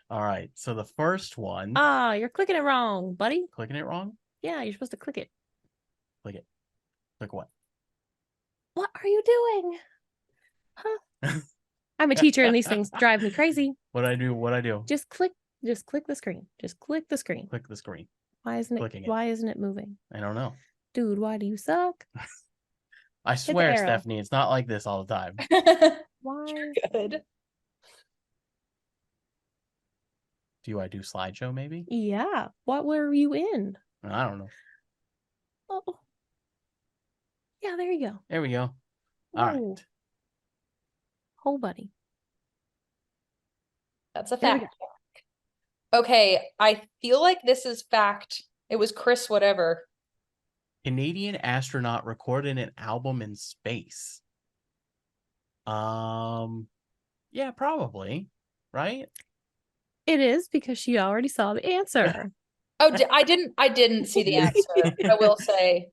All right. So the first one. You're clicking it wrong, buddy. Clicking it wrong? Yeah, you're supposed to click it. Click it. Click what? What are you doing? Huh? I'm a teacher and these things drive me crazy. What'd I do? Just click the screen. Just click the screen. Click the screen. Why isn't it moving? I don't know. Dude, why do you suck? I swear, Stephanie, it's not like this all the time. Why? Good. Do I do slideshow maybe? Yeah. What were you in? I don't know. Oh. Yeah, there you go. There we go. All right. Oh, buddy. That's a fact. Okay, I feel like this is fact. It was Chris whatever. Canadian astronaut recorded an album in space. Yeah, probably. Right? It is because she already saw the answer. Oh, I didn't see the answer. I will say.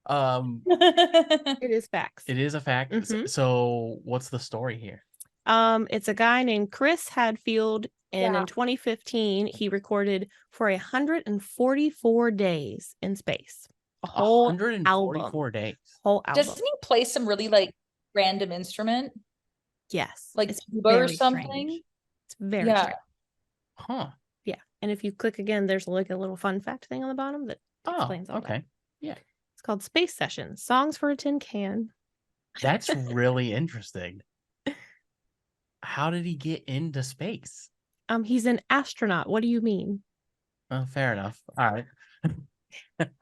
It is facts. It is a fact. So what's the story here? It's a guy named Chris Hadfield, and in 2015 he recorded for 144 days in space. A whole 144 album. days. Whole album. Doesn't he play some really like random instrument? Yes. Like it's tuba or something? Strange. It's very strange. Huh. Yeah. And if you click again, there's like a little fun fact thing on the bottom that explains all that. Yeah. It's called Space Sessions, Songs for a Tin Can. That's really interesting. How did he get into space? He's an astronaut. What do you mean? Fair enough. All right.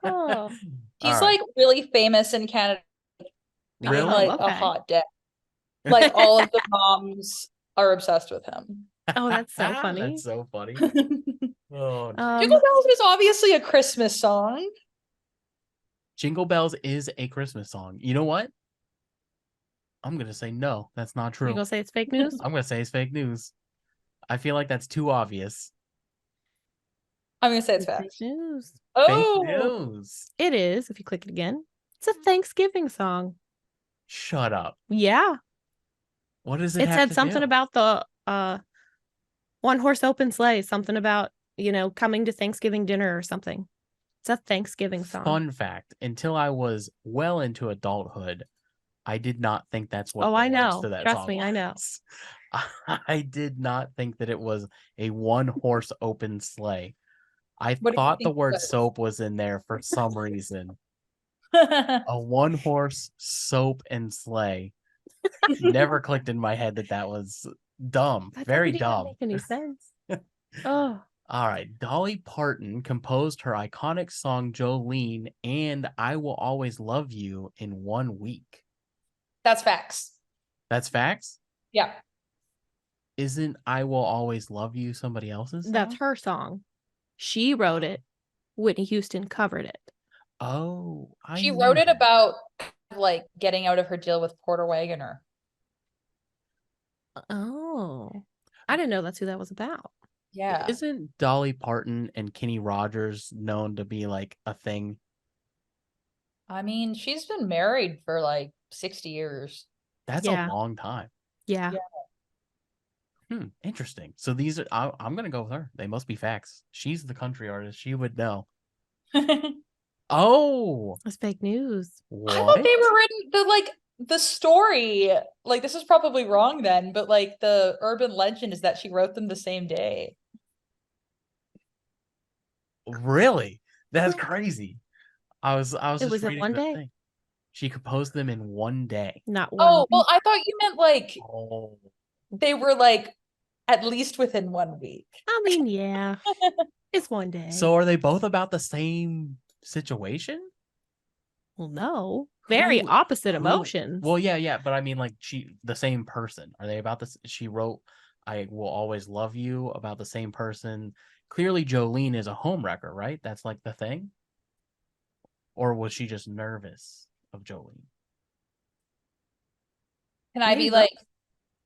Oh. He's like really famous in Canada. Really? Like a hot day. Like all of the moms are obsessed with him. Oh, that's so funny. That's so funny. Oh, Jingle Bells is obviously a Christmas song. Jingle Bells is a Christmas song. You know what? I'm going to say no, that's not true. You're going to say it's fake news? I'm going to say it's fake news. I feel like that's too obvious. I'm going to say it's fact. Fake news. Oh, fake news. It is. If you click it again, it's a Thanksgiving song. Shut up. Yeah. What does it It have said to something do? about the one horse open sleigh, something about, coming to Thanksgiving dinner or something. It's a Thanksgiving song. Fun fact, until I was well into adulthood, I did not think that's what I the words know. to that Trust song me, I know. was. I did not think that it was a one horse open sleigh. I What do you thought the think it word was? soap was in there for some reason. A one horse soap and sleigh. Never clicked in my head that was dumb. That Very doesn't even dumb. make any sense. Oh, All right. Dolly Parton composed her iconic song Jolene and I Will Always Love You in 1 week. That's facts. That's facts? Yeah. Isn't I Will Always Love You somebody else's song? that's her song. She wrote it. Whitney Houston covered it. Oh, She knew wrote it that. about like getting out of her deal with Porter Wagoner. Oh, I didn't know that's who that was about. Yeah. Isn't Dolly Parton and Kenny Rogers known to be like a thing? I mean, she's been married for like 60 years. That's Yeah. a long time. Yeah. Interesting. So these are, I'm gonna go with her. They must be facts. She's the country artist. She would know. Oh, It's fake news. I thought what? they were written the story. Like this is probably wrong then, but like the urban legend is that she wrote them the same day. Really? That's crazy. I was It just was in reading one the day? thing. She composed them in 1 day. Not one. Oh, well, I thought you meant like Oh, they were like at least within 1 week. I mean, yeah. It's one day. so are they both about the same situation? Well, no. Very Who- opposite who- emotions. Well, yeah, but I mean, like the same person. Are they about this? She wrote "I Will Always Love You" about the same person. Clearly, Jolene is a homewrecker, right? That's like the thing. Or was she just nervous of Jolene? Can I Maybe be both. like,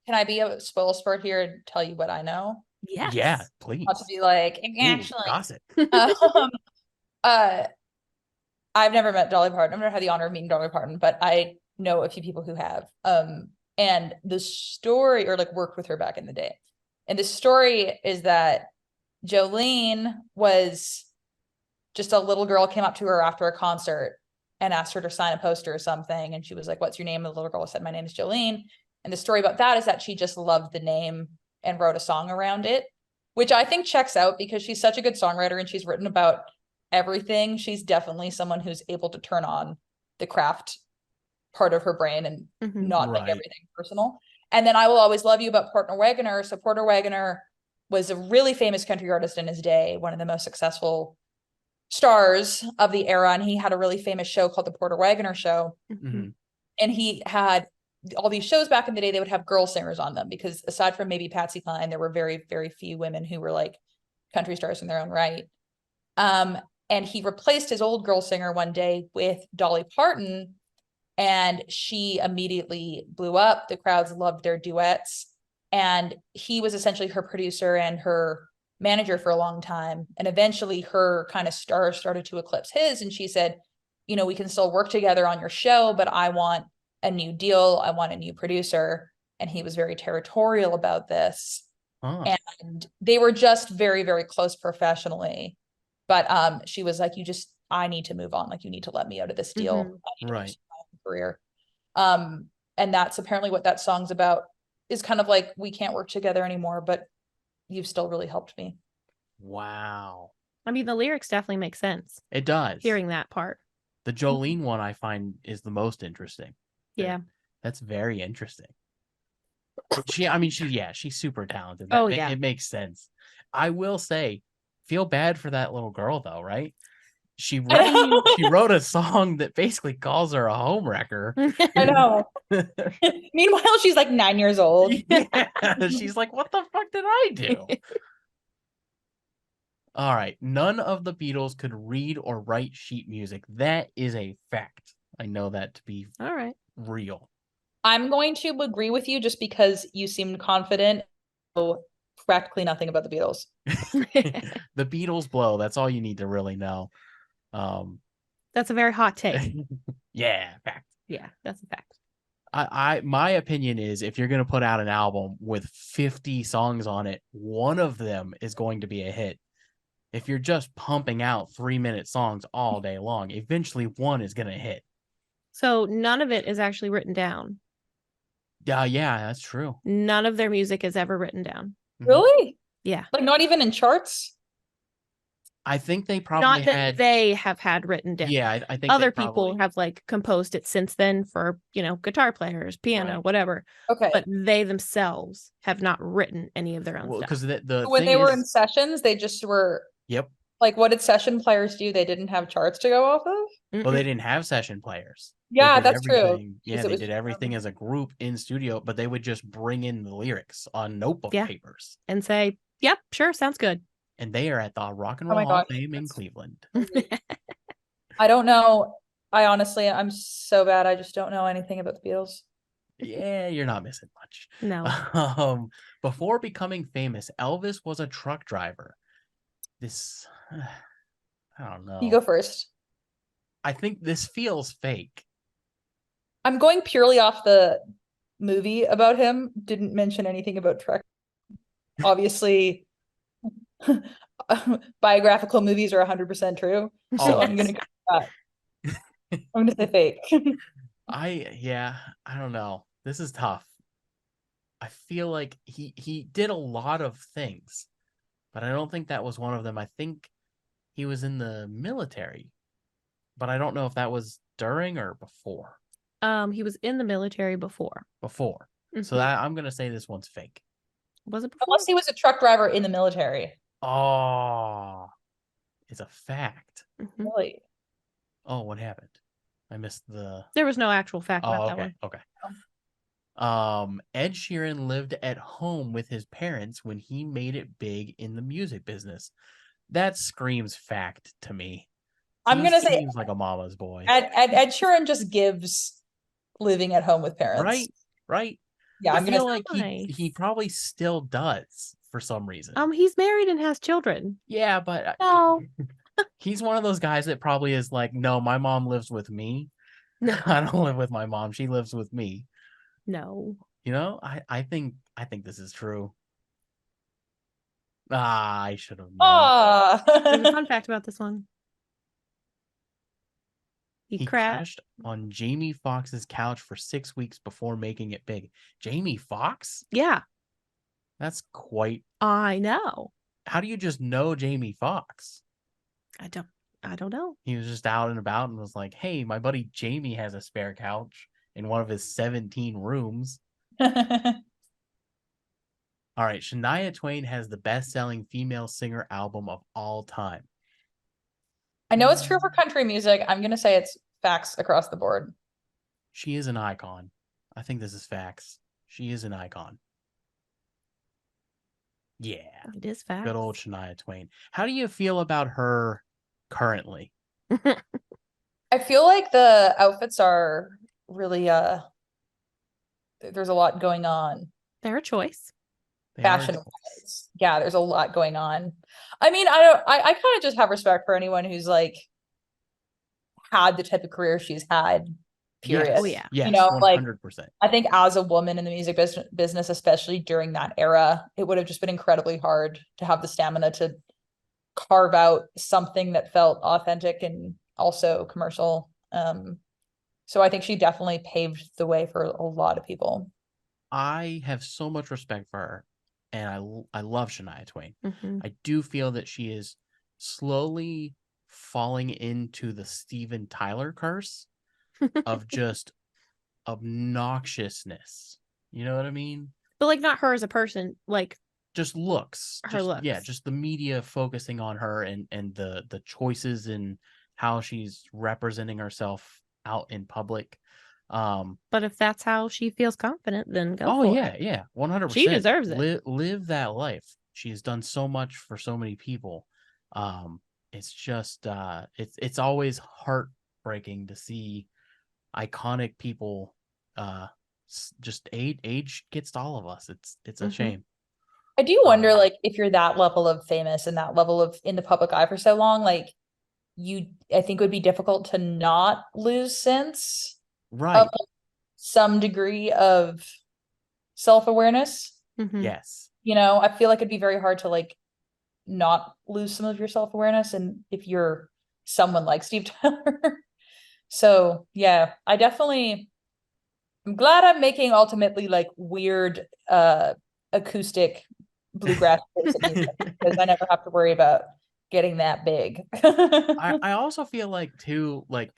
can I be a spoil sport here and tell you what I know? Yes. Yeah, please. Not to be like, Ooh, actually, gossip. um, I've never met Dolly Parton. I've never had the honor of meeting Dolly Parton, but I know a few people who have. And the story, or like worked with her back in the day. And the story is that Jolene was just a little girl came up to her after a concert and asked her to sign a poster or something. And she was like, "What's your name?" And the little girl said, "My name is Jolene." And the story about that is that she just loved the name and wrote a song around it, which I think checks out because she's such a good songwriter and she's written about everything. She's definitely someone who's able to turn on the craft part of her brain and not make Right. everything personal. And then I Will Always Love You about Porter Wagoner. So Porter Wagoner was a really famous country artist in his day, one of the most successful stars of the era. And he had a really famous show called the Porter Wagoner Show. Mhm. And he had all these shows back in the day, they would have girl singers on them because aside from maybe Patsy Cline, there were very, very few women who were like country stars in their own right. And he replaced his old girl singer one day with Dolly Parton, and she immediately blew up. The crowds loved their duets. And he was essentially her producer and her manager for a long time. And eventually her kind of stars started to eclipse his. And she said, we can still work together on your show, but I want a new deal. I want a new producer. And he was very territorial about this. Huh. And they were just very, very close professionally. But she was like, I need to move on. Like, you need to let me out of this deal. I need to Right. pursue my own career. And that's apparently what that song's about, is kind of like, we can't work together anymore, but you've still really helped me. Wow. I mean, the lyrics definitely make sense. It does. Hearing that part. The Jolene one I find is the most interesting. Yeah. That's very interesting. She's super talented. Yeah. It makes sense. I will say, feel bad for that little girl though, right? She wrote a song that basically calls her a homewrecker. I know. Meanwhile, she's like 9 years old. Yeah, she's like, what the fuck did I do? All right. None of the Beatles could read or write sheet music. That is a fact. I know that to be All right. real. I'm going to agree with you just because you seemed confident. So practically nothing about the Beatles. The Beatles blow. That's all you need to really know. That's a very hot take. Yeah, fact. Yeah, that's a fact. My opinion is if you're going to put out an album with 50 songs on it, one of them is going to be a hit. If you're just pumping out 3-minute songs all day long, eventually one is going to hit. So none of it is actually written down. Yeah, that's true. None of their music is ever written down. Really? Yeah. Like not even in charts? I think they probably Not that had. they have had written down. Yeah, I think other they probably, people have like composed it since then for, guitar players, piano, Right. whatever. Okay. But they themselves have not written any of their own stuff. because the When thing they were is, in sessions, they just were yep. like, what did session players do? They didn't have charts to go off of? Well, they didn't have session players. Yeah, They did that's true. everything. Yeah, Because it they was did just everything as a group in studio, but they would just bring in the lyrics on notebook Yeah. papers. And say, yep, sure, sounds good. And they are at the Rock and Oh Roll my Hall of gosh, Fame in that's- Cleveland. I don't know. I honestly, I'm so bad. I just don't know anything about the Beatles. Yeah, you're not missing much. No. Before becoming famous, Elvis was a truck driver. This, I don't know. You go first. I think this feels fake. I'm going purely off the movie about him. Didn't mention anything about Trek. Obviously, biographical movies are 100% true. So Oh, I'm gonna go with that. I'm gonna say fake. I don't know. This is tough. I feel like he did a lot of things, but I don't think that was one of them. I think he was in the military, but I don't know if that was during or before. He was in the military before. Before. So Mhm. I'm gonna say this one's fake. Was it before? Unless he was a truck driver in the military. Oh, it's a fact. Mhm. Really? Oh, what happened? I missed the. There was no actual fact about that one. Okay. Ed Sheeran lived at home with his parents when he made it big in the music business. That screams fact to me. I'm He gonna say seems like a mama's boy. Ed Sheeran just gives living at home with parents. Right. Yeah, I I'm gonna feel say like Nice. he probably still does for some reason. He's married and has children. Yeah, but No. he's one of those guys that probably is like, no, my mom lives with me. No. I don't live with my mom. She lives with me. No. I think this is true. I should have known. There's a fun fact about this one. He crashed on Jamie Foxx's couch for 6 weeks before making it big. Jamie Foxx? Yeah, That's quite. I know. How do you just know Jamie Foxx? I don't know. He was just out and about and was like, "Hey, my buddy Jamie has a spare couch in one of his 17 rooms." All right, Shania Twain has the best-selling female singer album of all time. I know it's true for country music. I'm gonna say it's facts across the board. She is an icon. I think this is facts. She is an icon. Yeah. It is fact. Good old Shania Twain. How do you feel about her currently? I feel like the outfits are really there's a lot going on. They're a choice. They are- Fashion wise. Yeah, there's a lot going on. I mean, I kind of just have respect for anyone who's like had the type of career she's had, period. Yes. Oh, yeah. Yes, You know, like 100%. I think as a woman in the music business, especially during that era, it would have just been incredibly hard to have the stamina to carve out something that felt authentic and also commercial. So I think she definitely paved the way for a lot of people. I have so much respect for her, and I love Shania Twain. Mhm. I do feel that she is slowly falling into the Steven Tyler curse of just obnoxiousness. You know what I mean? But like not her as a person, like Just looks. Her looks. Yeah, just the media focusing on her and the choices and how she's representing herself out in public. but if that's how she feels confident, then go Oh for yeah, it. yeah, 100%. She deserves it. Live that life. She's done so much for so many people. It's just it's always heartbreaking to see iconic people. Just age gets to all of us. It's a Mhm. shame. I do wonder, like, if you're that level of famous and that level of in the public eye for so long, like I think it would be difficult to not lose sense Right. of some degree of self-awareness. Mhm. Yes. You know, I feel like it'd be very hard to like not lose some of your self-awareness, and if you're someone like Steve Tyler. So yeah, I'm glad I'm making ultimately like weird acoustic bluegrass music, because I never have to worry about getting that big. I also feel like too, like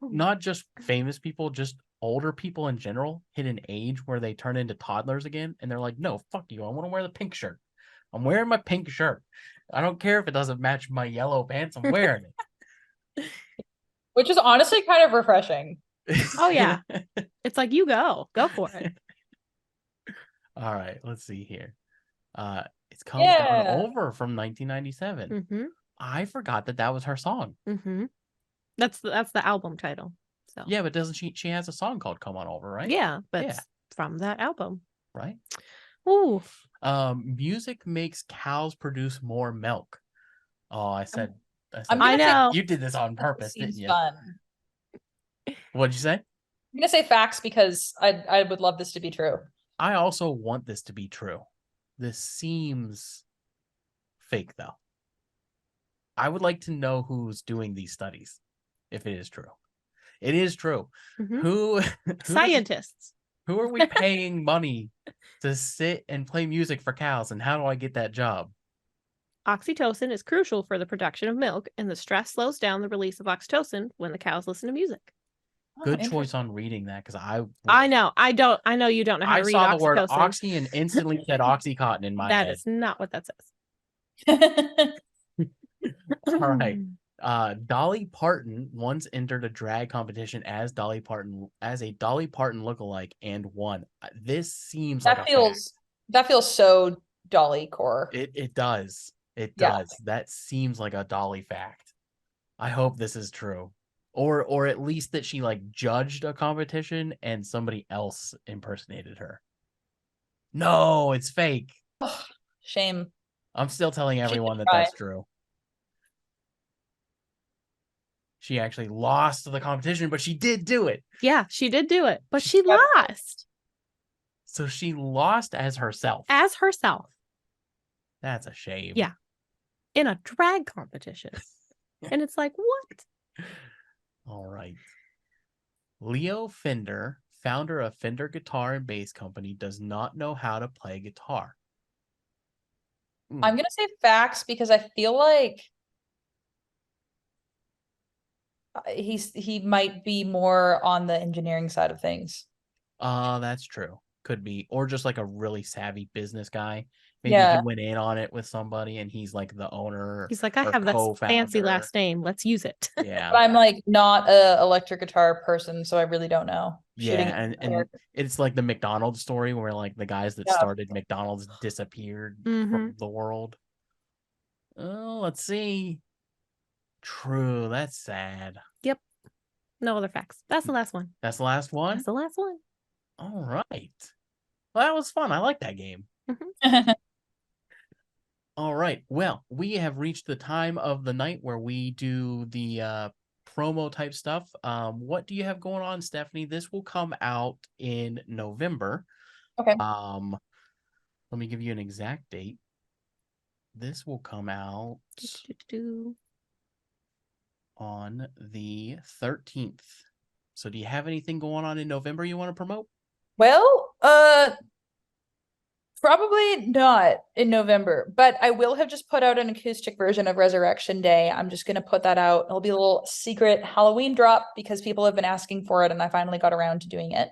not just famous people, just older people in general hit an age where they turn into toddlers again, and they're like, no, fuck you, I want to wear the pink shirt. I'm wearing my pink shirt. I don't care if it doesn't match my yellow pants. I'm wearing it. Which is honestly kind of refreshing. Oh yeah. It's like, you go for it. All right, let's see here. It's Come On Yeah. Over from 1997. Mm-hmm. I forgot that was her song. Mm-hmm. That's the album title. So Yeah, but doesn't she has a song called Come On Over, right? yeah, but Yeah. it's from that album. Right? Ooh. Music makes cows produce more milk. Oh, I said I'm I gonna say know. you did this on purpose, seems didn't you? fun. What'd you say? I'm gonna say facts because I would love this to be true. I also want this to be true. This seems fake, though. I would like to know who's doing these studies, if it is true. It is true. Mhm. Who Scientists. who are we paying money to sit and play music for cows, and how do I get that job? Oxytocin is crucial for the production of milk, and the stress slows down the release of oxytocin when the cows listen to music. Oh, Good choice interesting. on reading that, because I know. I know you don't know how to read saw the word oxytocin. oxy and instantly said Oxycontin in my That head. is not what that says. All right. Dolly Parton once entered a drag competition as a Dolly Parton lookalike and won. This seems like that feels so Dolly core. it does. It Yeah. does. That seems like a Dolly fact. I hope this is true. Or at least that she like judged a competition and somebody else impersonated her. No, it's fake. Shame. I'm still telling everyone that try. that's true. She actually lost the competition, but she did do it. Yeah, she did do it, but she lost. So she lost as herself. As herself. That's a shame. Yeah. In a drag competition. And it's like, what? All right. Leo Fender, founder of Fender Guitar and Bass Company, does not know how to play guitar. I'm gonna say facts because I feel like he might be more on the engineering side of things. That's true. Could be. Or just like a really savvy business guy. Maybe Yeah. he went in on it with somebody and he's like the owner. He's like, I or have this fancy co-founder. last name. Let's use it. Yeah. But I'm like not a electric guitar person, so I really don't know. Yeah, and it's like the McDonald's story where like the guys that started McDonald's disappeared from the world. Oh, let's see. True, that's sad. Yep. No other facts. That's the last one. That's the last one? That's the last one. All right. Well, that was fun. I like that game. All right. Well, we have reached the time of the night where we do the promo type stuff. What do you have going on, Stephanie? This will come out in November. Okay. Let me give you an exact date. This will come out on the 13th. So do you have anything going on in November you want to promote? Well, probably not in November, but I will have just put out an acoustic version of Resurrection Day. I'm just going to put that out. It'll be a little secret Halloween drop because people have been asking for it and I finally got around to doing it.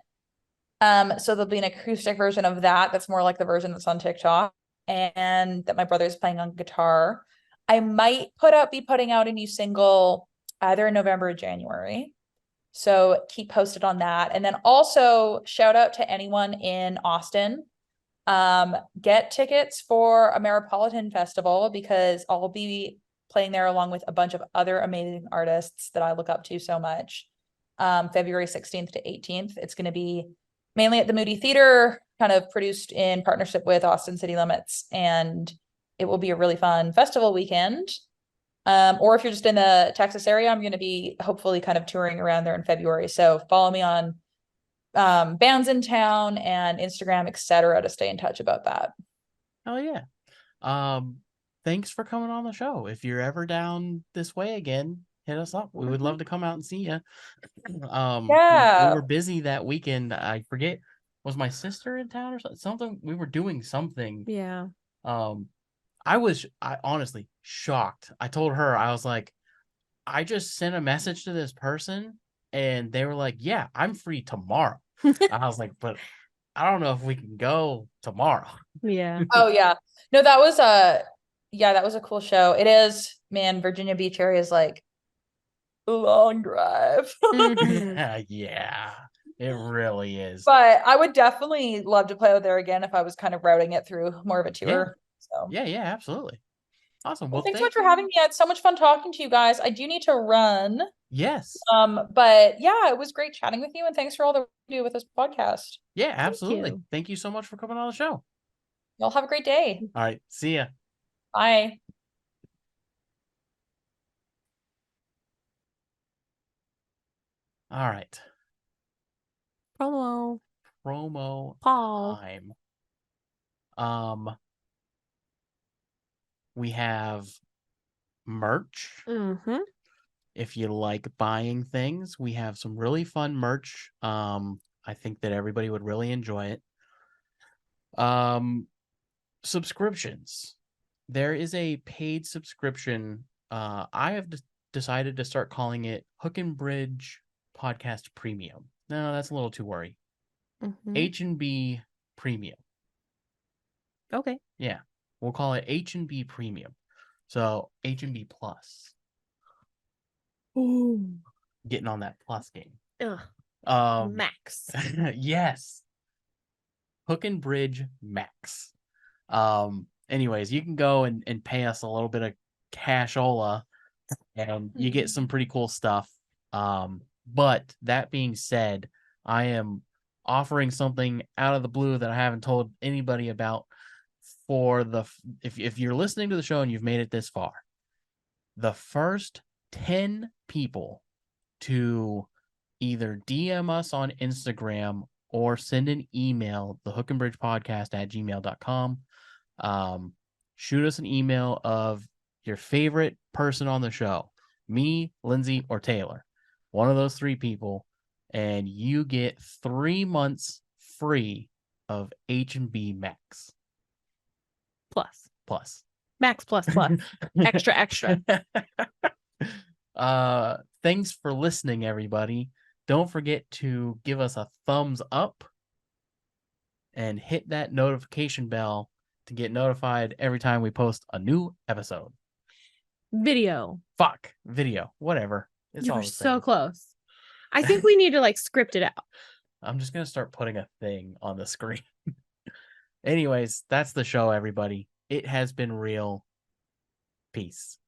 So there'll be an acoustic version of that. That's more like the version that's on TikTok and that my brother's playing on guitar. I might be putting out a new single either in November or January. So keep posted on that. And then also shout out to anyone in Austin. Get tickets for Ameripolitan Festival because I'll be playing there along with a bunch of other amazing artists that I look up to so much. February 16th to 18th. It's going to be mainly at the Moody Theater, kind of produced in partnership with Austin City Limits. And it will be a really fun festival weekend. Or if you're just in the Texas area, I'm going to be hopefully kind of touring around there in February. So follow me on bands in town and Instagram, etc., to stay in touch about that. Oh yeah. Thanks for coming on the show. If you're ever down this way again, hit us up. We would love to come out and see you. We were busy that weekend. I forget, was my sister in town or something? We were doing something. Yeah. I was honestly shocked. I told her, I was like, I just sent a message to this person and they were like, yeah, I'm free tomorrow. I was like, but I don't know if we can go tomorrow. Yeah. Oh yeah. No, that was a cool show. It is, man, Virginia Beach area is like a long drive. Yeah, it really is. But I would definitely love to play out there again if I was kind of routing it through more of a tour. So yeah, absolutely. Awesome. Well, thanks so much for having me. It's so much fun talking to you guys. I do need to run. Yes. But yeah, it was great chatting with you, and thanks for all that you do with this podcast. Yeah, absolutely. Thank you so much for coming on the show. Y'all have a great day. All right. See ya. Bye. All right. Promo Paul time. We have merch. Mm-hmm. If you like buying things, we have some really fun merch. I think that everybody would really enjoy it. Subscriptions. There is a paid subscription. I have decided to start calling it Hook and Bridge Podcast Premium. No, that's a little too wordy. Mm-hmm. H&B Premium. Okay. Yeah, we'll call it H&B Premium. So H&B Plus. Ooh. Getting on that plus game. Max. Yes. Hook and Bridge Max. Anyways, you can go and pay us a little bit of cashola and you get some pretty cool stuff. But that being said, I am offering something out of the blue that I haven't told anybody about for if you're listening to the show and you've made it this far, the first 10 people to either DM us on Instagram or send an email, thehookandbridgepodcast@gmail.com. Shoot us an email of your favorite person on the show, me, Lindsay, or Taylor. One of those three people, and you get 3 months free of H&B Max. Plus. Max plus. Extra. Thanks for listening, everybody. Don't forget to give us a thumbs up and hit that notification bell to get notified every time we post a new episode. Video. Whatever. It's You all were the so same. close. I think we need to script it out. I'm just gonna start putting a thing on the screen. Anyways, that's the show, everybody. It has been real. Peace.